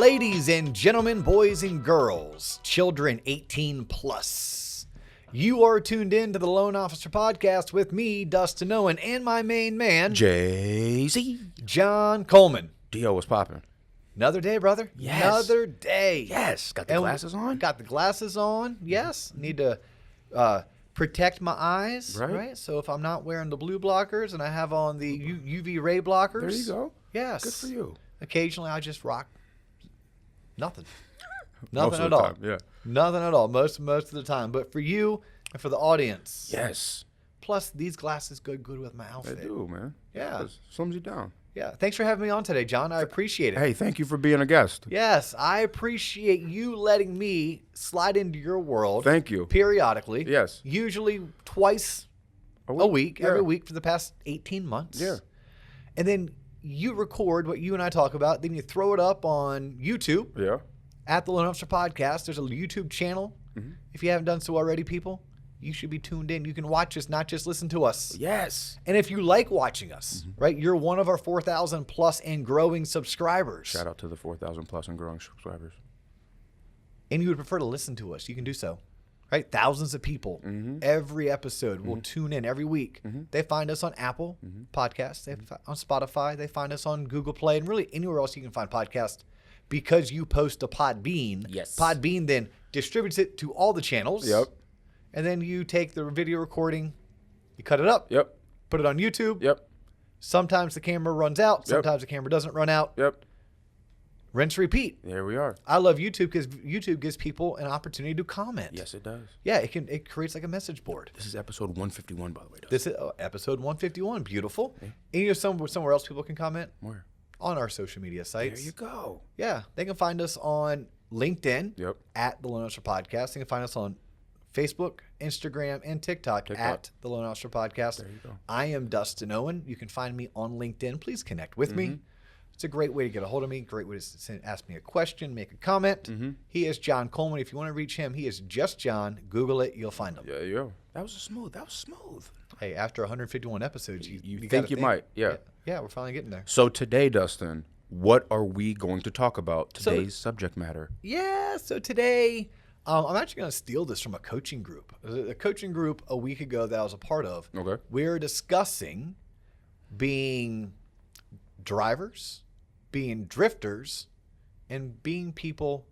Ladies and gentlemen, boys and girls, children 18 plus, you are tuned in to the Loan Officer Podcast with me, Dustin Owen, and my main man, Jay-Z. John Coleman. Dio, what's popping? Another day, brother. Yes. Another day. Yes. Got the glasses on? Got the glasses on, yes. Need to protect my eyes, right? So if I'm not wearing the blue blockers and I have on the UV ray blockers. There you go. Yes. Good for you. Occasionally I just rock nothing. Most Nothing of at the all. time, yeah. Nothing at all. Most of the time. But for you and for the audience. Yes. Plus, these glasses go good with my outfit. They do, man. Yeah. It sums you down. Yeah. Thanks for having me on today, John. I appreciate it. Hey, thank you for being a guest. Yes, I appreciate you letting me slide into your world. Thank you. Periodically. Yes. Usually twice a week, every week for the past 18 months. Yeah. And then you record what you and I talk about. Then you throw it up on YouTube. Yeah. At the Loan Officer Podcast. There's a YouTube channel. Mm-hmm. If you haven't done so already, people, you should be tuned in. You can watch us, not just listen to us. Yes. And if you like watching us, right, you're one of our 4,000 plus and growing subscribers. Shout out to the 4,000 plus and growing subscribers. And you would prefer to listen to us, you can do so. Right? Thousands of people every episode will tune in every week. They find us on Apple Podcasts, on Spotify, they find us on Google Play, and really anywhere else you can find podcasts. Because you post to Podbean, Yes. Podbean then distributes it to all the channels. Yep. And then you take the video recording, you cut it up, Yep. put it on YouTube. Yep. Sometimes the camera runs out. Sometimes the camera doesn't run out. Yep. Rinse, repeat. There we are. I love YouTube because YouTube gives people an opportunity to comment. Yes, it does. Yeah, it creates like a message board. This is episode 151, by the way. This is episode 151. Beautiful. And you know somewhere else people can comment? Where? On our social media sites. There you go. Yeah, they can find us on LinkedIn Yep. at the Loan Officer Podcast. They can find us on Facebook, Instagram, and TikTok at the Loan Officer Podcast. There you go. I am Dustin Owen. You can find me on LinkedIn. Please connect with me. It's a great way to get a hold of me. Great way to ask me a question, make a comment. He is John Coleman. If you want to reach him, he is just John. Google it. You'll find him. Yeah, you go. That was smooth. Hey, after 151 episodes, you think you might. Yeah. Yeah, we're finally getting there. So today, Dustin, what are we going to talk about? Today's subject matter. Yeah, so today I'm actually going to steal this from a coaching group. A coaching group a week ago that I was a part of. Okay. We're discussing being drivers, being drifters, and being people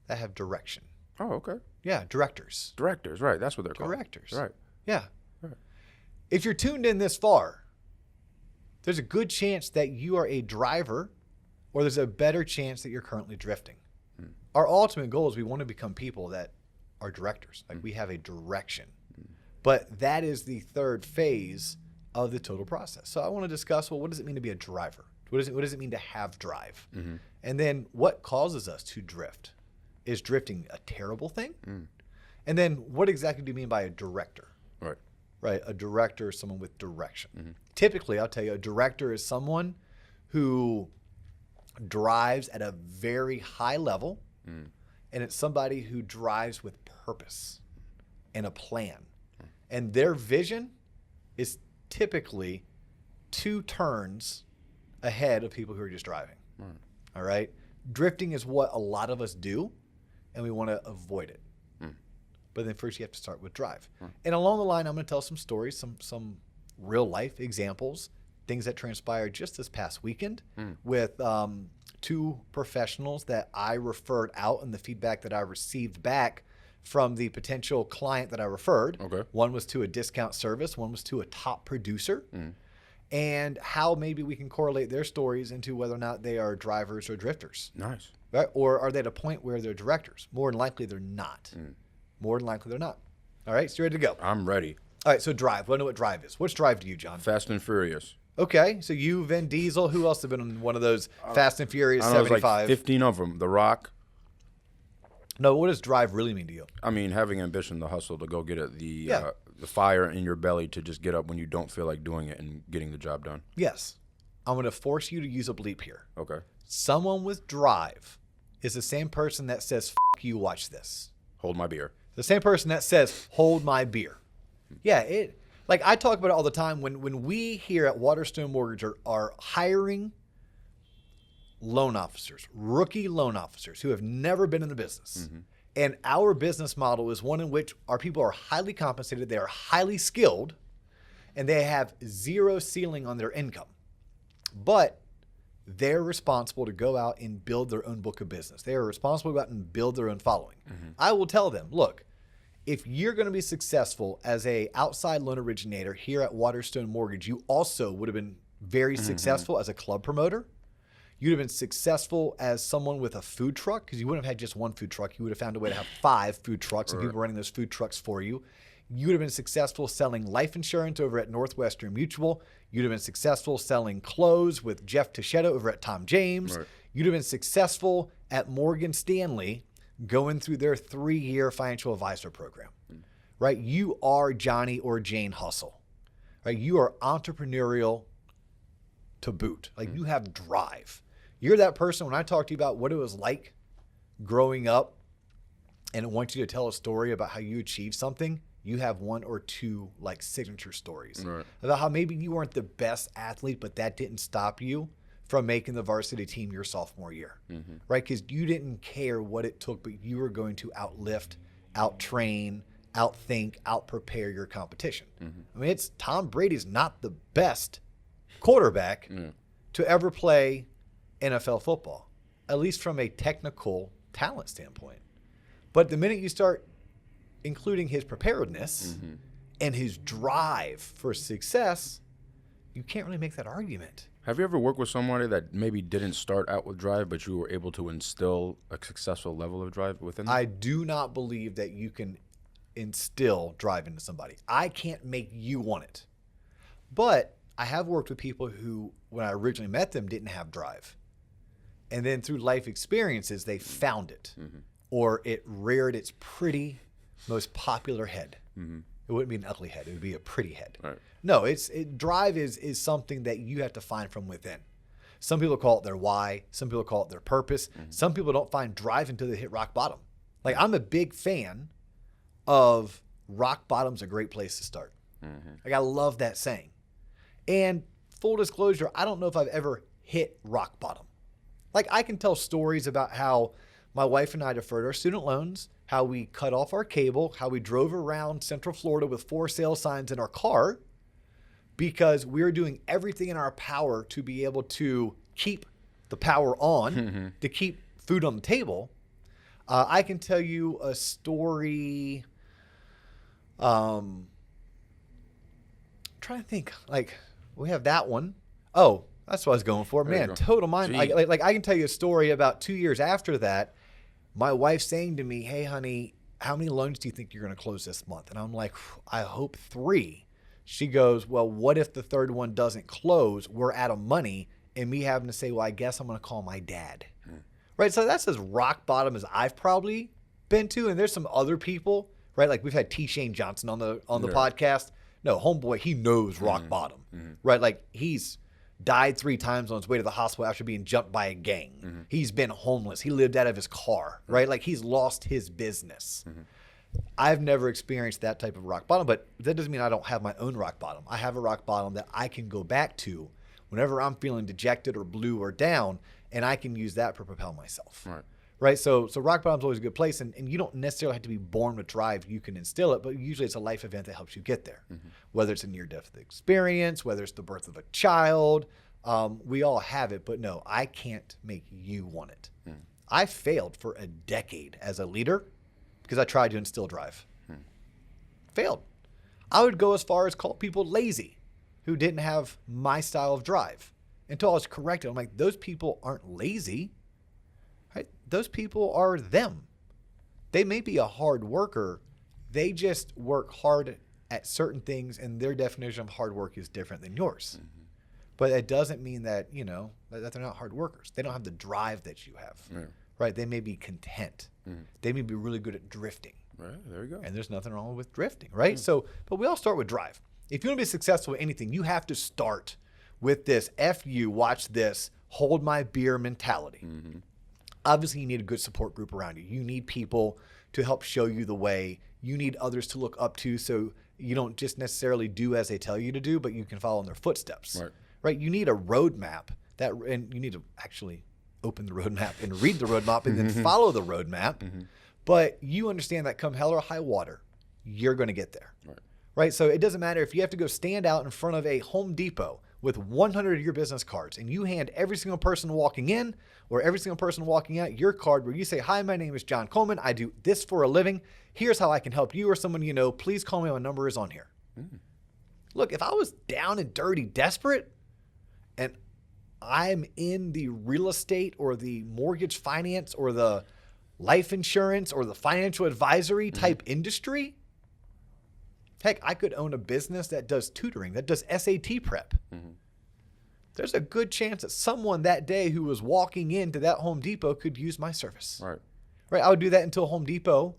that have direction. Oh, okay. Yeah, directors. Directors, right. That's what they're called. Directors. Right. Yeah. Right. If you're tuned in this far, there's a good chance that you are a driver, or there's a better chance that you're currently drifting. Our ultimate goal is we want to become people that are directors. Like we have a direction. But that is the third phase of the total process. So I want to discuss, well, what does it mean to be a driver? What does it mean to have drive? And then what causes us to drift? Is drifting a terrible thing? And then what exactly do you mean by a director? Right. Right, a director is someone with direction. Typically, I'll tell you, a director is someone who drives at a very high level, and it's somebody who drives with purpose and a plan. And their vision is typically 2 turns ahead of people who are just driving. All right? Drifting is what a lot of us do, and we want to avoid it. But then first you have to start with drive. And along the line, I'm going to tell some stories, some real life examples, things that transpired just this past weekend with 2 professionals that I referred out and the feedback that I received back from the potential client that I referred. Okay. One was to a discount service, one was to a top producer. And how maybe we can correlate their stories into whether or not they are drivers or drifters. Nice. Right? Or are they at a point where they're directors? More than likely, they're not. More than likely, they're not. All right, so you ready to go? I'm ready. All right, so drive. I know what drive is. What's drive to you, John? Fast and Furious. Okay, so you, Vin Diesel. Who else have been on one of those Fast and Furious I know, 75? like 15 of them. The Rock. No, what does drive really mean to you? I mean, having ambition, the hustle to go get it, the fire in your belly to just get up when you don't feel like doing it and getting the job done. Yes. I'm going to force you to use a bleep here. Okay. Someone with drive is the same person that says, "F you, watch this." Hold my beer. The same person that says, "Hold my beer." Yeah, like I talk about it all the time. When we here at Waterstone Mortgage are hiring loan officers, rookie loan officers who have never been in the business. And our business model is one in which our people are highly compensated, they are highly skilled, and they have zero ceiling on their income. But they're responsible to go out and build their own book of business. They are responsible to go out and build their own following. I will tell them, look, if you're going to be successful as a outside loan originator here at Waterstone Mortgage, you also would have been very successful as a club promoter. You'd have been successful as someone with a food truck, because you wouldn't have had just one food truck. You would have found a way to have 5 food trucks and people running those food trucks for you. You would have been successful selling life insurance over at Northwestern Mutual. You'd have been successful selling clothes with Jeff Teixeira over at Tom James. You'd have been successful at Morgan Stanley going through their 3-year financial advisor program, right? You are Johnny or Jane Hustle, right? You are entrepreneurial to boot. Like you have drive. You're that person when I talk to you about what it was like growing up and I want you to tell a story about how you achieved something, you have 1 or 2 like signature stories about how maybe you weren't the best athlete, but that didn't stop you from making the varsity team your sophomore year, right? Because you didn't care what it took, but you were going to outlift, out-train, outthink, out-prepare your competition. I mean, Tom Brady's not the best quarterback to ever play NFL football, at least from a technical talent standpoint. But the minute you start including his preparedness and his drive for success, you can't really make that argument. Have you ever worked with somebody that maybe didn't start out with drive, but you were able to instill a successful level of drive within them? I do not believe that you can instill drive into somebody. I can't make you want it. But I have worked with people who, when I originally met them, didn't have drive. And then through life experiences, they found it. Or it reared its pretty, most popular head. It wouldn't be an ugly head. It would be a pretty head. No, drive is something that you have to find from within. Some people call it their why. Some people call it their purpose. Some people don't find drive until they hit rock bottom. Like I'm a big fan of rock bottom's a great place to start. Like I love that saying. And full disclosure, I don't know if I've ever hit rock bottom. Like I can tell stories about how my wife and I deferred our student loans, how we cut off our cable, how we drove around Central Florida with for sale signs in our car because we were doing everything in our power to be able to keep the power on, to keep food on the table. I can tell you a story. I'm trying to think. Like we have that one. Oh, that's what I was going for. Man, total mind. Like I can tell you a story about 2 years after that. My wife saying to me, "Hey, honey, how many loans do you think you're going to close this month?" And I'm like, "I hope 3." She goes, "Well, what if the 3rd one doesn't close? We're out of money." And me having to say, "Well, I guess I'm going to call my dad." Right? So that's as rock bottom as I've probably been to. And there's some other people, right? Like we've had T. Shane Johnson on the podcast. No, homeboy, he knows rock bottom, right? Like he's died 3 times on his way to the hospital after being jumped by a gang. He's been homeless. He lived out of his car, right? Like he's lost his business. I've never experienced that type of rock bottom, but that doesn't mean I don't have my own rock bottom. I have a rock bottom that I can go back to whenever I'm feeling dejected or blue or down, and I can use that to propel myself. Right? So rock bottom's always a good place, and you don't necessarily have to be born with drive. You can instill it, but usually it's a life event that helps you get there. Whether it's a near-death experience, whether it's the birth of a child, we all have it, but no, I can't make you want it. I failed for a decade as a leader because I tried to instill drive. Failed. I would go as far as call people lazy who didn't have my style of drive until I was corrected. I'm like, those people aren't lazy. Right? Those people are them. They may be a hard worker. They just work hard at certain things, and their definition of hard work is different than yours. But it doesn't mean that, that they're not hard workers. They don't have the drive that you have. Right? They may be content. They may be really good at drifting. Right, there you go. And there's nothing wrong with drifting, right? So, but we all start with drive. If you want to be successful at anything, you have to start with this F you, watch this, hold my beer mentality. Obviously, you need a good support group around you. You need people to help show you the way. You need others to look up to so you don't just necessarily do as they tell you to do, but you can follow in their footsteps. Right? You need a roadmap and you need to actually open the roadmap and read the roadmap and then follow the roadmap. But you understand that come hell or high water, you're going to get there. Right? So it doesn't matter if you have to go stand out in front of a Home Depot with 100 of your business cards and you hand every single person walking in or every single person walking out your card where you say, hi, my name is John Coleman. I do this for a living. Here's how I can help you or someone you know. Please call me. My number is on here. Look, if I was down and dirty, desperate, and I'm in the real estate or the mortgage finance or the life insurance or the financial advisory type industry, heck, I could own a business that does tutoring, that does SAT prep. There's a good chance that someone that day who was walking into that Home Depot could use my service. Right. I would do that until Home Depot,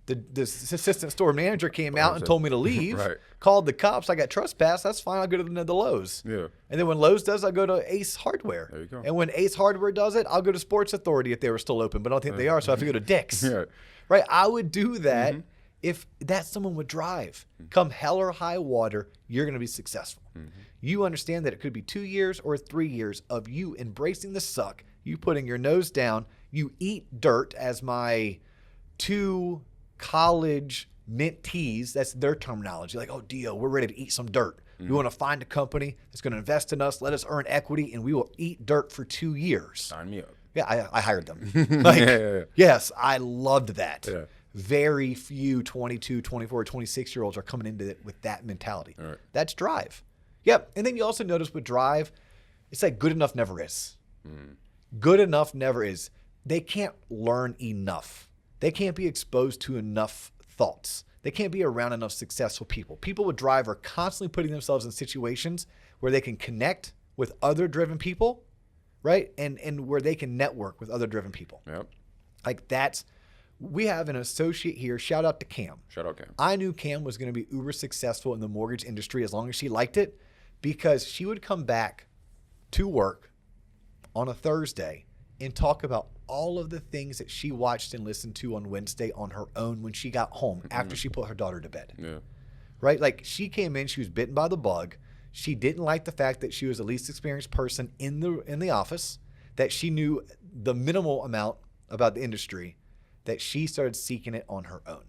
the assistant store manager came out and told me to leave, called the cops. I got trespassed. That's fine. I'll go to the Lowe's. And then when Lowe's does, I'll go to Ace Hardware. There you go. And when Ace Hardware does it, I'll go to Sports Authority if they were still open, but I don't think they are, so I have to go to Dick's. Right. I would do that. If that someone would drive, come hell or high water, you're going to be successful. You understand that it could be 2 years or 3 years of you embracing the suck, you putting your nose down, you eat dirt, as my 2 college mentees, that's their terminology. Like, oh, Dio, we're ready to eat some dirt. We want to find a company that's going to invest in us, let us earn equity, and we will eat dirt for 2 years. Sign me up. Yeah, I hired them. Yes, I loved that. Very few 22, 24, 26-year-olds are coming into it with that mentality. That's drive. Yep. And then you also notice with drive, it's like good enough never is. Good enough never is. They can't learn enough. They can't be exposed to enough thoughts. They can't be around enough successful people. People with drive are constantly putting themselves in situations where they can connect with other driven people, right? And where they can network with other driven people. Like that's... We have an associate here. Shout out to Cam. Shout out Cam. I knew Cam was going to be uber successful in the mortgage industry as long as she liked it, because she would come back to work on a Thursday and talk about all of the things that she watched and listened to on Wednesday on her own when she got home after she put her daughter to bed. Right? Like she came in, she was bitten by the bug. She didn't like the fact that she was the least experienced person in the office, that she knew the minimal amount about the industry, that she started seeking it on her own.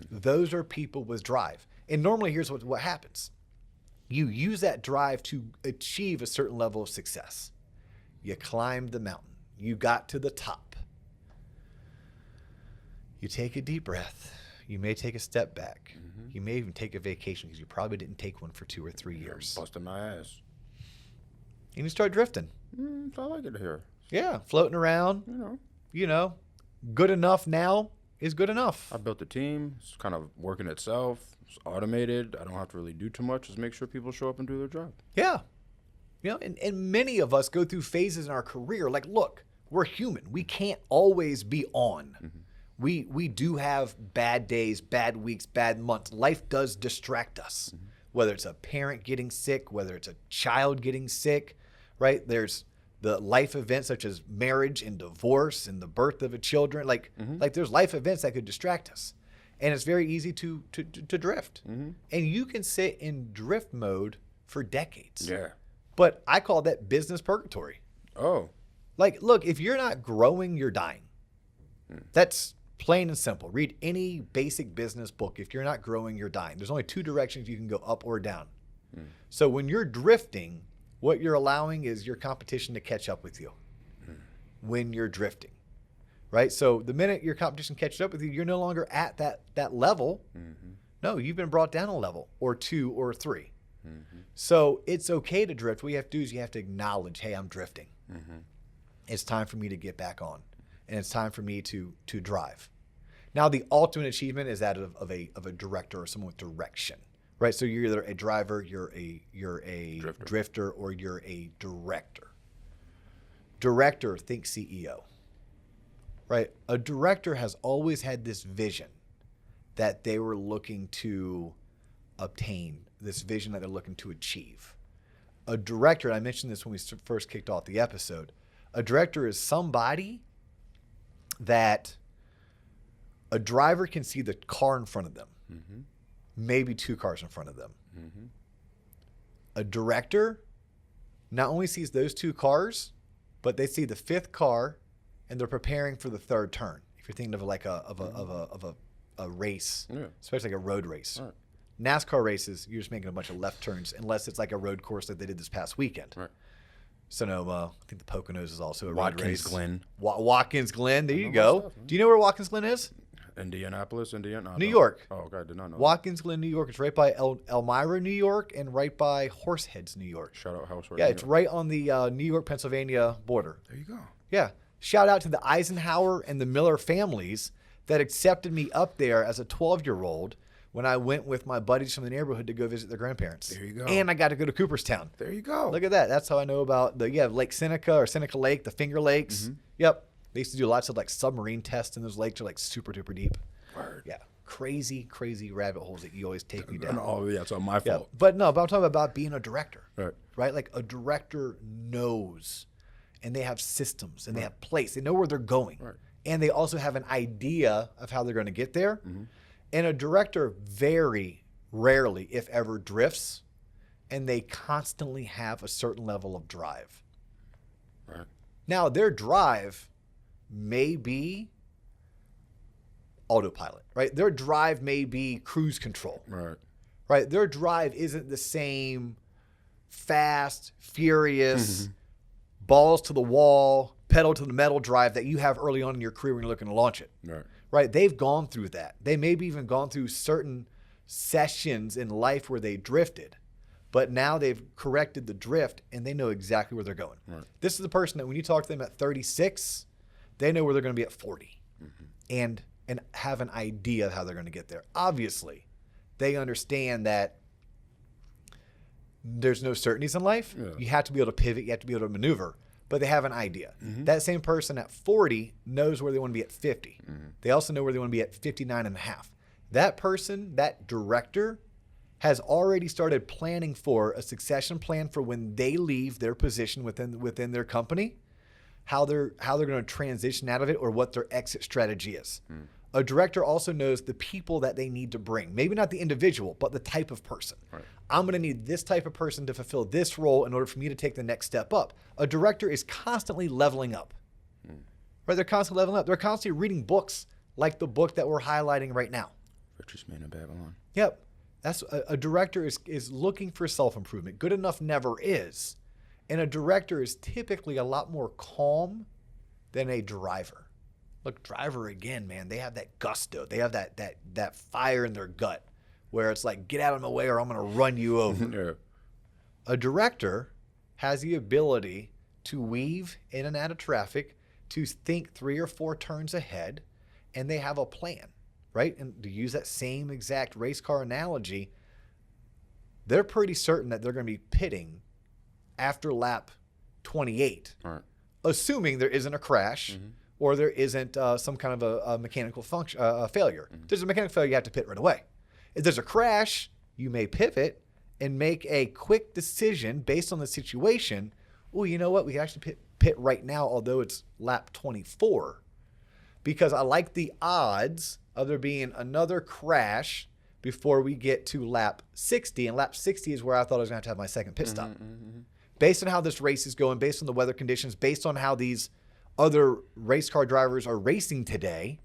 Those are people with drive. And normally here's what happens. You use that drive to achieve a certain level of success. You climbed the mountain. You got to the top. You take a deep breath. You may take a step back. You may even take a vacation because you probably didn't take one for 2 or 3 years. Busting my ass. And you start drifting. I like it here. Yeah, floating around. You know. Good enough now is good enough. I built a team. It's kind of working itself. It's automated. I don't have to really do too much. Just make sure people show up and do their job. Yeah. You know, and many of us go through phases in our career. Like, look, we're human. We can't always be on. We do have bad days, bad weeks, bad months. Life does distract us. Whether it's a parent getting sick, whether it's a child getting sick, right? There's the life events such as marriage and divorce and the birth of a children. Like there's life events that could distract us. And it's very easy to drift. And you can sit in drift mode for decades. But I call that business purgatory. Like, look, if you're not growing, you're dying. That's plain and simple. Read any basic business book. If you're not growing, you're dying. There's only 2 directions you can go, up or down. So when you're drifting, what you're allowing is your competition to catch up with you when you're drifting, right? So the minute your competition catches up with you, you're no longer at that level. No, you've been brought down a level or 2 or 3. So it's okay to drift. What you have to do is you have to acknowledge, hey, I'm drifting. It's time for me to get back on, and it's time for me to drive. Now, the ultimate achievement is that of a director or someone with direction. Right, so you're either a driver, you're a drifter, or you're a director. Director, think CEO. Right, a director has always had this vision that they were looking to obtain, this vision that they're looking to achieve. A director, and I mentioned this when we first kicked off the episode, a director is somebody that a driver can see the car in front of them. Maybe 2 cars in front of them. A director not only sees those 2 cars, but they see the fifth car and they're preparing for the third turn. If you're thinking of like a race, especially like a road race. Right. NASCAR races, you're just making a bunch of left turns unless it's like a road course like they did this past weekend. Right. Sonoma, I think the Poconos is also a road race. Watkins Glen. There you go. Stuff, do you know where Watkins Glen is? Indianapolis, Indiana. New York. Oh, okay. I did not know. Watkins Glen, New York. It's right by Elmira, New York, and right by Horseheads, New York. Shout out Horseheads. Yeah, it's right on the New York, Pennsylvania border. There you go. Yeah. Shout out to the Eisenhower and the Miller families that accepted me up there as a 12-year-old when I went with my buddies from the neighborhood to go visit their grandparents. There you go. And I got to go to Cooperstown. There you go. Look at that. That's how I know about Lake Seneca or Seneca Lake, the Finger Lakes. Mm-hmm. Yep. They used to do lots of like submarine tests in those lakes. Are like super duper deep. Word. Yeah. Crazy rabbit holes that you always take me down. Oh, yeah. It's all my fault. But I'm talking about being a director. Right. Like a director knows, and they have systems, and they have place. They know where they're going. Right. And they also have an idea of how they're going to get there. Mm-hmm. And a director very rarely, if ever, drifts, and they constantly have a certain level of drive. Right. Now, their drive may be autopilot, right? Their drive may be cruise control. Right? Their drive isn't the same fast, furious, balls to the wall, pedal to the metal drive that you have early on in your career when you're looking to launch it. Right? They've gone through that. They maybe even gone through certain sessions in life where they drifted, but now they've corrected the drift and they know exactly where they're going. Right. This is the person that when you talk to them at 36, they know where they're going to be at 40 and have an idea of how they're going to get there. Obviously, they understand that there's no certainties in life. Yeah. You have to be able to pivot. You have to be able to maneuver. But they have an idea. That same person at 40 knows where they want to be at 50. They also know where they want to be at 59 and a half. That person, that director, has already started planning for a succession plan for when they leave their position within their company, how they're going to transition out of it or what their exit strategy is. A director also knows the people that they need to bring. Maybe not the individual, but the type of person. Right. I'm going to need this type of person to fulfill this role in order for me to take the next step up. A director is constantly leveling up. Right? They're constantly leveling up. They're constantly reading books like the book that we're highlighting right now. Richest Man in Babylon. Yep. That's a director is looking for self-improvement. Good enough never is. And a director is typically a lot more calm than a driver. Look, driver again, man, they have that gusto. They have that fire in their gut where it's like, get out of my way or I'm going to run you over. A director has the ability to weave in and out of traffic, to think 3 or 4 turns ahead, and they have a plan, right? And to use that same exact race car analogy, they're pretty certain that they're going to be pitting after lap 28, assuming there isn't a crash or there isn't some kind of a mechanical function, failure. If there's a mechanical failure, you have to pit right away. If there's a crash, you may pivot and make a quick decision based on the situation. Oh, you know what? We can actually pit right now, although it's lap 24, because I like the odds of there being another crash before we get to lap 60. And lap 60 is where I thought I was going to have my second pit stop. Based on how this race is going, based on the weather conditions, based on how these other race car drivers are racing today,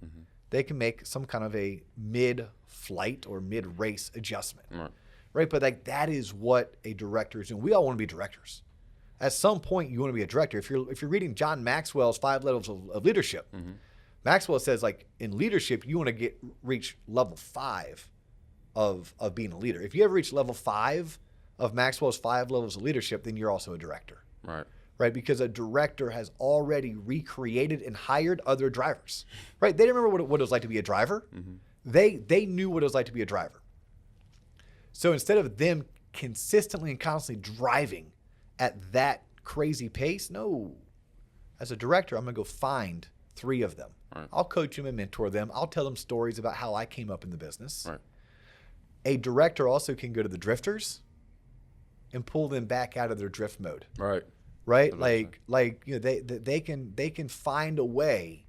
they can make some kind of a mid-flight or mid-race adjustment. Right? But like that is what a director is doing. We all want to be directors. At some point, you want to be a director. If you're reading John Maxwell's 5 levels of leadership, Maxwell says like in leadership, you want to reach level 5 of being a leader. If you ever reach level 5 of Maxwell's 5 levels of leadership, then you're also a director. Right? Because a director has already recreated and hired other drivers. Right? They remember what it was like to be a driver. They knew what it was like to be a driver. So instead of them consistently and constantly driving at that crazy pace, no. As a director, I'm going to go find 3 of them. I'll coach them and mentor them. I'll tell them stories about how I came up in the business. A director also can go to the drifters and pull them back out of their drift mode. Right? Like you know, they can find a way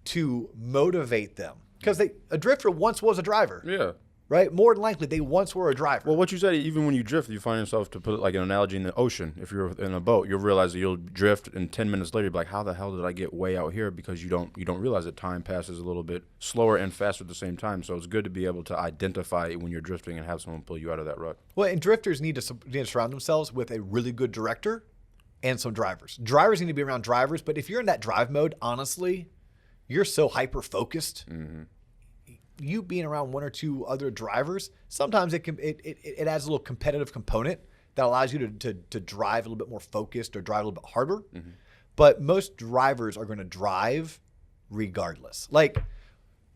to motivate them. Because a drifter once was a driver. right? More than likely, they once were a driver. Well, what you said, even when you drift, you find yourself, to put it like an analogy, in the ocean. If you're in a boat, you'll realize that you'll drift, and 10 minutes later, you'll be like, how the hell did I get way out here? Because you don't realize that time passes a little bit slower and faster at the same time. So it's good to be able to identify when you're drifting and have someone pull you out of that rut. Well, and drifters need to surround themselves with a really good director and some drivers. Drivers need to be around drivers, but if you're in that drive mode, honestly, you're so hyper-focused. Mm-hmm. You being around one or two other drivers, sometimes it adds a little competitive component that allows you to drive a little bit more focused or drive a little bit harder. Mm-hmm. But most drivers are going to drive regardless. Like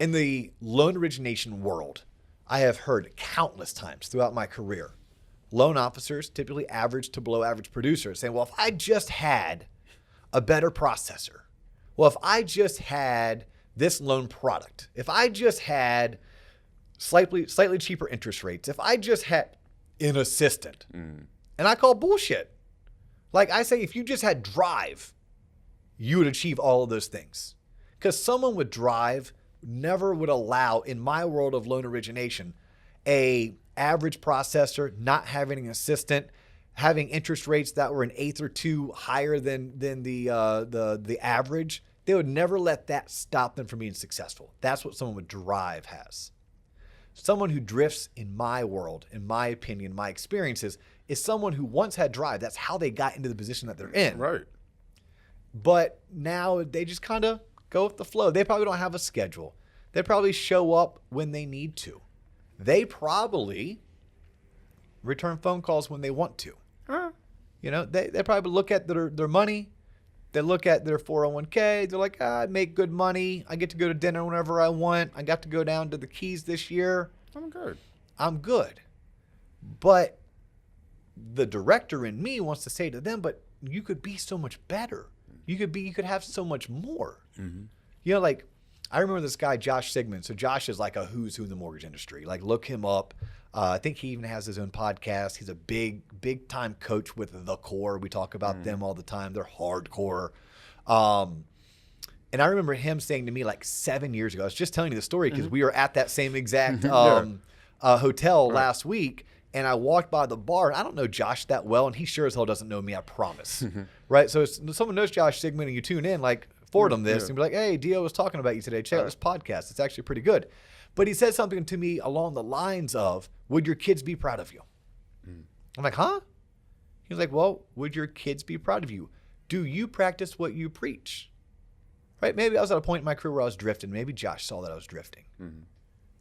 in the loan origination world, I have heard countless times throughout my career, loan officers, typically average to below average producers, saying, well, if I just had a better processor, well, if I just had this loan product, if I just had slightly cheaper interest rates, if I just had an assistant, and I call bullshit. Like I say, if you just had drive, you would achieve all of those things. Because someone with drive never would allow, in my world of loan origination, a average processor not having an assistant, having interest rates that were an eighth or two higher than the average. They would never let that stop them from being successful. That's what someone with drive has. Someone who drifts, in my world, in my opinion, my experiences, is someone who once had drive. That's how they got into the position that they're in. Right. But now they just kind of go with the flow. They probably don't have a schedule. They probably show up when they need to. They probably return phone calls when they want to. Huh. You know, they probably look at their money. They look at their 401k. They're like, I make good money. I get to go to dinner whenever I want. I got to go down to the Keys this year. I'm good. But the director in me wants to say to them, but you could be so much better. You could have so much more. Mm-hmm. You know, like I remember this guy, Josh Sigmund. So Josh is like a who's who in the mortgage industry. Like look him up. I think he even has his own podcast. He's a big time coach with The Core. We talk about them all the time. They're hardcore. And I remember him saying to me like 7 years ago, I was just telling you the story because we were at that same exact hotel last week. And I walked by the bar, and I don't know Josh that well, and he sure as hell doesn't know me, I promise. Right? So if someone knows Josh Sigmund and you tune in, like forward them this and be like, hey, Dio was talking about you today. Check out this podcast. It's actually pretty good. But he said something to me along the lines of, would your kids be proud of you? I'm like, huh? He was like, well, would your kids be proud of you? Do you practice what you preach? Right? Maybe I was at a point in my career where I was drifting. Maybe Josh saw that I was drifting. Mm-hmm.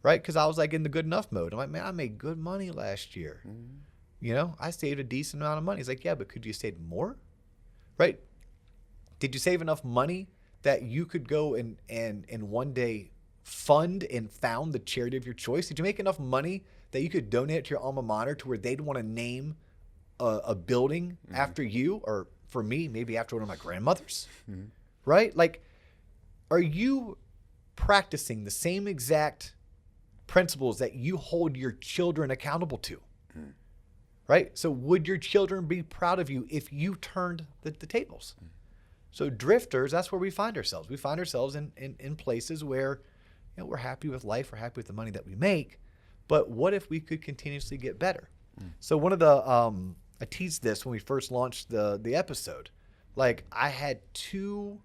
Right? Because I was like in the good enough mode. I'm like, man, I made good money last year. Mm-hmm. You know, I saved a decent amount of money. He's like, yeah, but could you save more? Right? Did you save enough money that you could go and one day fund and found the charity of your choice? Did you make enough money that you could donate to your alma mater to where they'd want to name a building after you, or for me, maybe after one of my grandmothers? Right? Like, are you practicing the same exact principles that you hold your children accountable to? Right? So would your children be proud of you if you turned the tables? So drifters, that's where we find ourselves. We find ourselves in places where, you know, we're happy with life, we're happy with the money that we make, but what if we could continuously get better? So one of the, I teased this when we first launched the episode. Like I had 2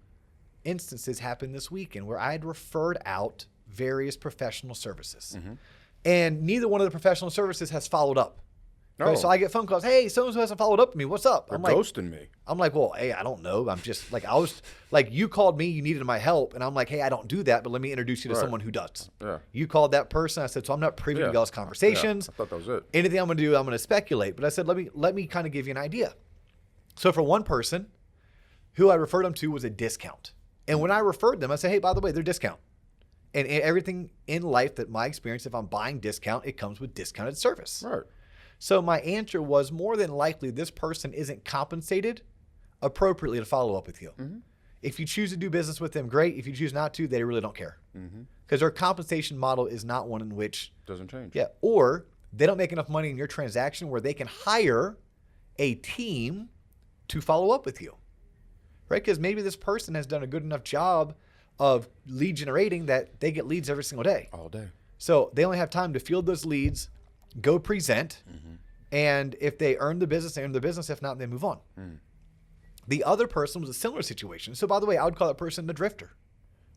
instances happen this weekend where I had referred out various professional services. And neither one of the professional services has followed up. Right? So I get phone calls, hey, so-and-so hasn't followed up to me. What's up? They're ghosting me. I'm like, well, hey, I don't know. I'm just like, I was like, you called me, you needed my help. And I'm like, hey, I don't do that, but let me introduce you to someone who does. Yeah. You called that person. I said, so I'm not privy to y'all's conversations. I thought that was it. Anything I'm going to do, I'm going to speculate. But I said, let me kind of give you an idea. So for one person, who I referred them to was a discount. And when I referred them, I said, hey, by the way, they're discount. And everything in life that my experience, if I'm buying discount, it comes with discounted service. Right. So my answer was, more than likely, this person isn't compensated appropriately to follow up with you. If you choose to do business with them, great. If you choose not to, they really don't care. Because their compensation model is not one in which... doesn't change. Yeah. Or they don't make enough money in your transaction where they can hire a team to follow up with you. Right? Because maybe this person has done a good enough job of lead generating that they get leads every single day. All day. So they only have time to field those leads, go present, and if they earn the business, they earn the business. If not, they move on. The other person was a similar situation. So by the way, I would call that person a drifter.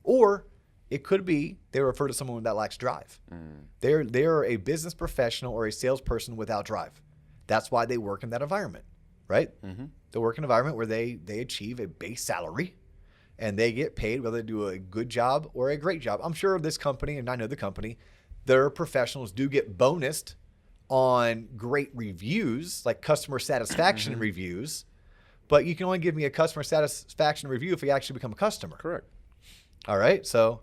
Or it could be they refer to someone that lacks drive. They're a business professional or a salesperson without drive. That's why they work in that environment, right? They work in an environment where they achieve a base salary and they get paid whether they do a good job or a great job. I'm sure this company, and I know the company, their professionals do get bonused on great reviews, like customer satisfaction reviews, but you can only give me a customer satisfaction review if you actually become a customer. Correct. All right, so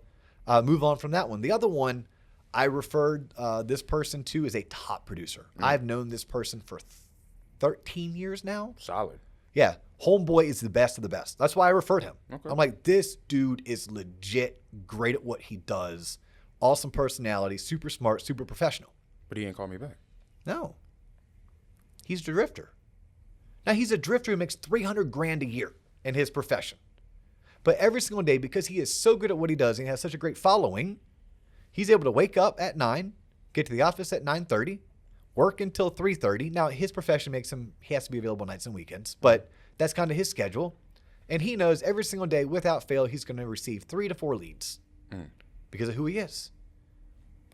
move on from that one. The other one I referred this person to is a top producer. I've known this person for 13 years now. Solid. Yeah, homeboy is the best of the best. That's why I referred him. Okay. I'm like, this dude is legit great at what he does. Awesome personality, super smart, super professional. But he ain't called me back. No. He's a drifter. Now, he's a drifter who makes $300,000 a year in his profession. But every single day, because he is so good at what he does and he has such a great following, he's able to wake up at 9, get to the office at 9:30, work until 3:30. Now, his profession makes him, he has to be available nights and weekends, but that's kind of his schedule. And he knows every single day, without fail, he's going to receive 3 to 4 leads because of who he is.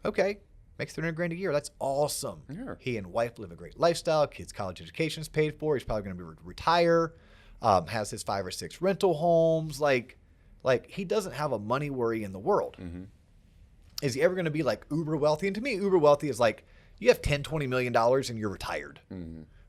Okay, makes $300,000 a year. That's awesome. Yeah. He and wife live a great lifestyle. Kids' college education is paid for. He's probably going to retire. Has his 5 or 6 rental homes. Like he doesn't have a money worry in the world. Is he ever going to be like uber wealthy? And to me, uber wealthy is like you have $10, $20 million and you're retired,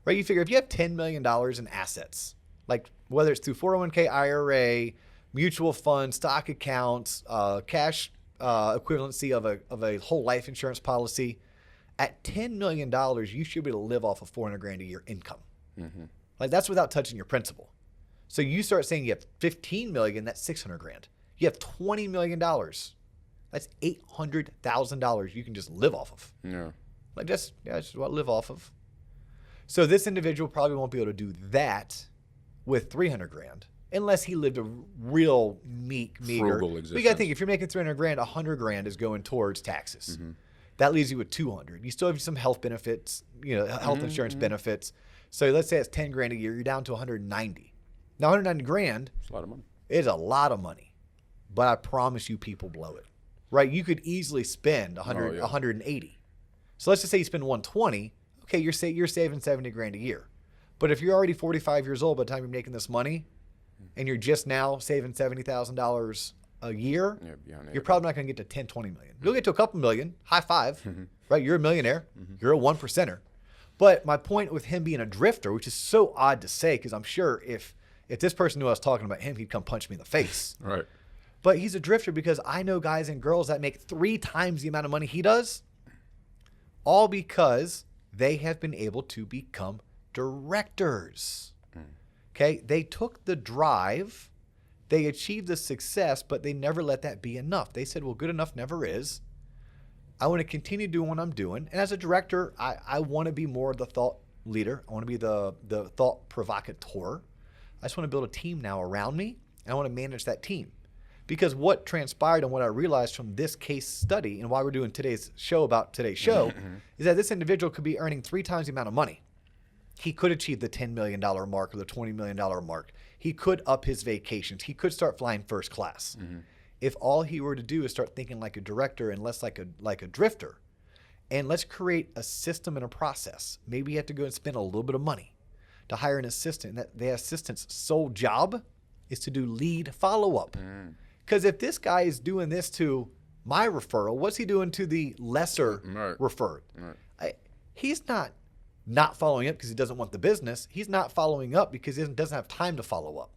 right? You figure if you have $10 million in assets, like whether it's through 401k, IRA, mutual funds, stock accounts, cash equivalency of a whole life insurance policy, at $10 million, you should be able to live off of $400,000 a year income. Like that's without touching your principal. So you start saying you have 15 million, that's 600 grand. You have $20 million. That's $800,000 you can just live off of. Yeah. Like just what live off of. So this individual probably won't be able to do that with 300 grand unless he lived a real meager. Frugal But existence. you gotta think if you're making 300 grand, 100 grand is going towards taxes. That leaves you with 200. You still have some health benefits, health insurance benefits. So let's say it's 10 grand a year, you're down to 190. Now 190 grand It's a lot of money. is a lot of money, but I promise you people blow it, right? You could easily spend 100, 180. So let's just say you spend 120. Okay, you're saving 70 grand a year. But if you're already 45 years old by the time you're making this money and you're just now saving $70,000 a year, you're probably not going to get to 10, 20 million. You'll get to a couple million, high five, right? You're a millionaire. You're a 1%er. But my point with him being a drifter, which is so odd to say, because I'm sure if this person knew I was talking about him, he'd come punch me in the face. Right. But he's a drifter because I know guys and girls that make 3 times the amount of money he does, all because they have been able to become directors. Okay? They took the drive, they achieved the success, but they never let that be enough. They said, well, good enough never is. I want to continue doing what I'm doing. And as a director, I want to be more the thought leader. I want to be the thought provocateur. I just want to build a team now around me, and I want to manage that team. Because what transpired and what I realized from this case study and why we're doing today's show is that this individual could be earning 3 times the amount of money. He could achieve the $10 million mark or the $20 million mark. He could up his vacations. He could start flying first class. If all he were to do is start thinking like a director and less like a drifter, and let's create a system and a process. Maybe you have to go and spend a little bit of money to hire an assistant. And that the assistant's sole job is to do lead follow-up. Because if this guy is doing this to my referral, what's he doing to the lesser referred? He's not following up because he doesn't want the business. He's not following up because he doesn't have time to follow up.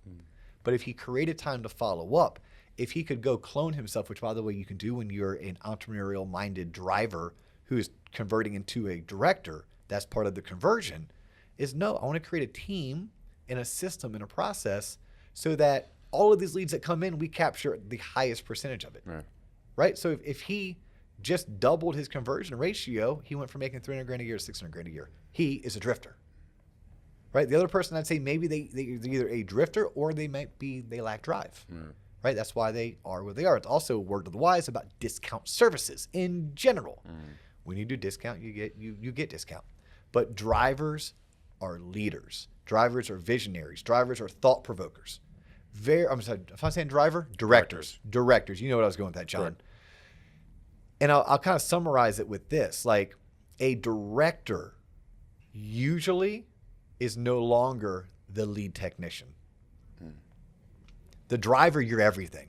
But if he created time to follow up, if he could go clone himself, which by the way you can do when you're an entrepreneurial minded driver who is converting into a director, that's part of the conversion, is I want to create a team and a system and a process so that all of these leads that come in, we capture the highest percentage of it. Right? So if he just doubled his conversion ratio, he went from making 300 grand a year to 600 grand a year. He is a drifter. Right? The other person, I'd say maybe they're either a drifter or they lack drive. right? That's why they are where they are. It's also a word of the wise about discount services in general. When you do discount, you get discount. But drivers are leaders. Drivers are visionaries. Drivers are thought provokers. I'm sorry, if I'm saying driver, directors. You know what I was going with that, John. Correct. And I'll kind of summarize it with this. Like, a director usually is no longer the lead technician. The driver, you're everything.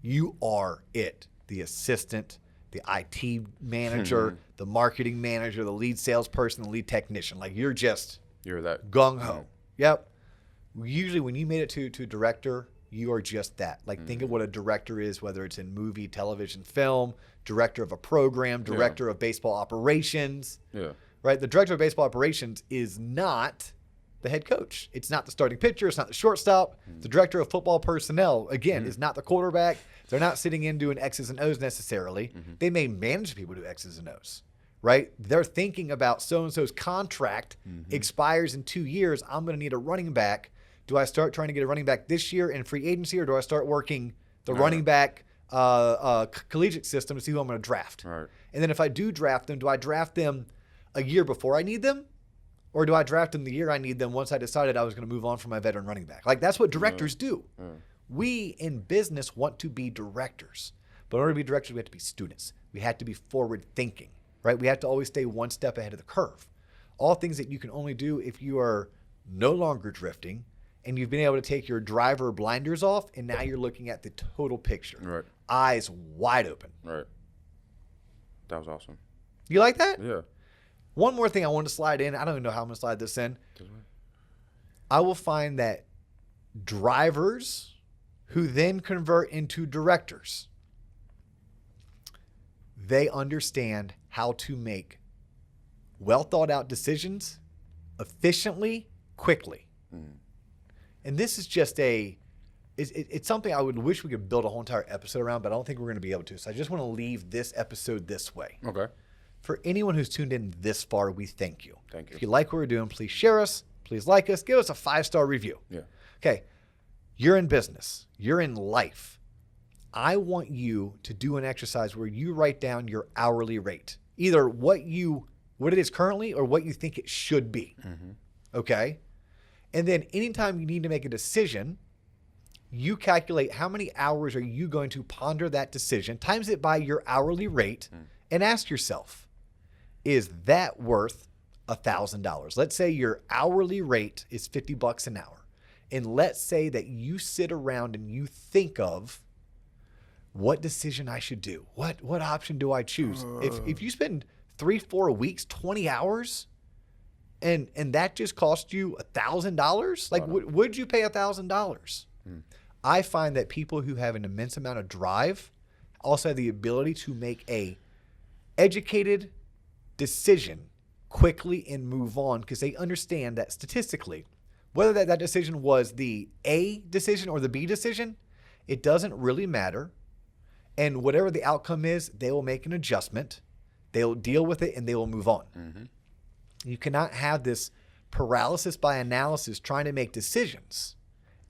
You are it. The assistant, the IT manager, the marketing manager, the lead salesperson, the lead technician. Like, you're that gung-ho. Yep. Usually when you made it to director, you are just that. Like, think of what a director is, whether it's in movie, television, film, director of a program, director of baseball operations. Yeah. Right? The director of baseball operations is not the head coach. It's not the starting pitcher. It's not the shortstop. The director of football personnel, again, is not the quarterback. They're not sitting in doing X's and O's necessarily. They may manage people do X's and O's, right? They're thinking about so-and-so's contract expires in 2 years. I'm going to need a running back. Do I start trying to get a running back this year in free agency, or do I start working the running back collegiate system to see who I'm going to draft? Right. And then if I do draft them, do I draft them a year before I need them? Or do I draft them the year I need them once I decided I was going to move on from my veteran running back? Like, that's what directors do. We in business want to be directors. But in order to be directors, we have to be students. We have to be forward thinking, right? We have to always stay one step ahead of the curve. All things that you can only do if you are no longer drifting and you've been able to take your driver blinders off, and now you're looking at the total picture. Right. Eyes wide open. Right. That was awesome. You like that? Yeah. One more thing I want to slide in. I don't even know how I'm going to slide this in. I will find that drivers who then convert into directors, they understand how to make well thought out decisions efficiently, quickly. And this is just it's something I would wish we could build a whole entire episode around, but I don't think we're going to be able to. So I just want to leave this episode this way. Okay. For anyone who's tuned in this far, we thank you. Thank you. If you like what we're doing, please share us. Please like us. Give us a 5-star review. Yeah. Okay. You're in business. You're in life. I want you to do an exercise where you write down your hourly rate, either what it is currently or what you think it should be. Okay. And then anytime you need to make a decision, you calculate how many hours are you going to ponder that decision, times it by your hourly rate, and ask yourself, is that worth $1,000? Let's say your hourly rate is $50 an hour. And let's say that you sit around and you think of what decision I should do. What option do I choose? If you spend 3-4 weeks, 20 hours, and that just cost you $1,000, like would you pay $1,000? I find that people who have an immense amount of drive also have the ability to make a educated decision quickly and move on, because they understand that statistically, whether that decision was the A decision or the B decision, it doesn't really matter. And whatever the outcome is, they will make an adjustment, they'll deal with it, and they will move on. You cannot have this paralysis by analysis trying to make decisions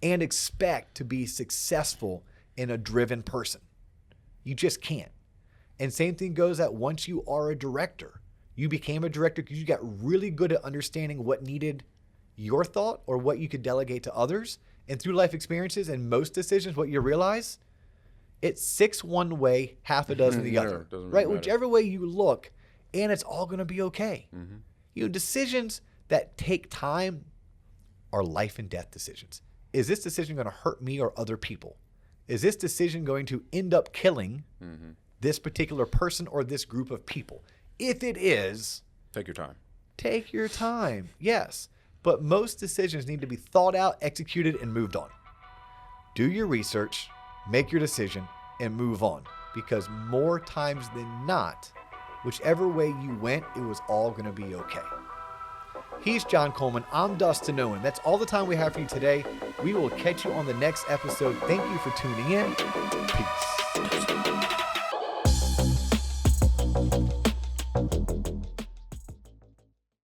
and expect to be successful in a driven person. You just can't. And same thing goes that once you are a director, you became a director because you got really good at understanding what needed your thought or what you could delegate to others. And through life experiences and most decisions, what you realize, it's 6 one way, half a dozen the other, right? Really, whichever way you look, and it's all going to be okay. You know, decisions that take time are life and death decisions. Is this decision going to hurt me or other people? Is this decision going to end up killing this particular person or this group of people? If it is, take your time. Take your time, yes. But most decisions need to be thought out, executed, and moved on. Do your research, make your decision, and move on. Because more times than not, whichever way you went, it was all going to be okay. He's John Coleman. I'm Dustin Owen. That's all the time we have for you today. We will catch you on the next episode. Thank you for tuning in. Peace.